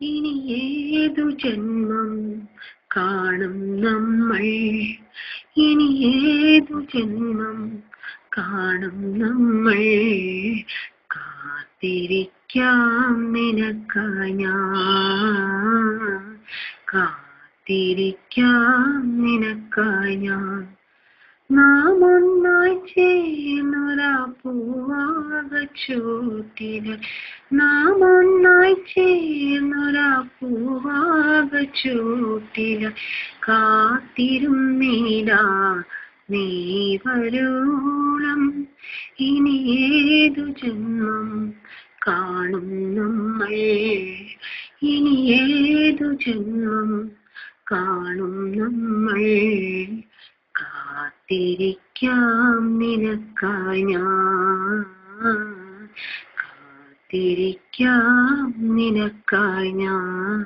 ഇനി ഏതു ജന്മം കാണും നമ്മൾ, ഇനി ഏതു ജന്മം കാണും നമ്മൾ. കാത്തിരിക്കാം നിനക്കായി ഞാൻ, കാത്തിരിക്കാം നിനക്കായി ഞാൻ. നാം ഒന്നായി ചേർന്നൊരാ പൂവാകച്ചൂട്ടില്, നാം ഒന്നായി ചേർന്നൊരാ പൂവാകച്ചൂട്ടില് കാത്തിരുന്നിടാ നീ വരോളം. ഇനി ഏതു ജന്മം കാണും നമ്മൾ, ഇനി ഏതു ജന്മം കാണും നമ്മൾ. കാത്തിരിക്കാം നിനക്കായി ഞാൻ, കാത്തിരിക്കാം നിനക്കായി ഞാൻ.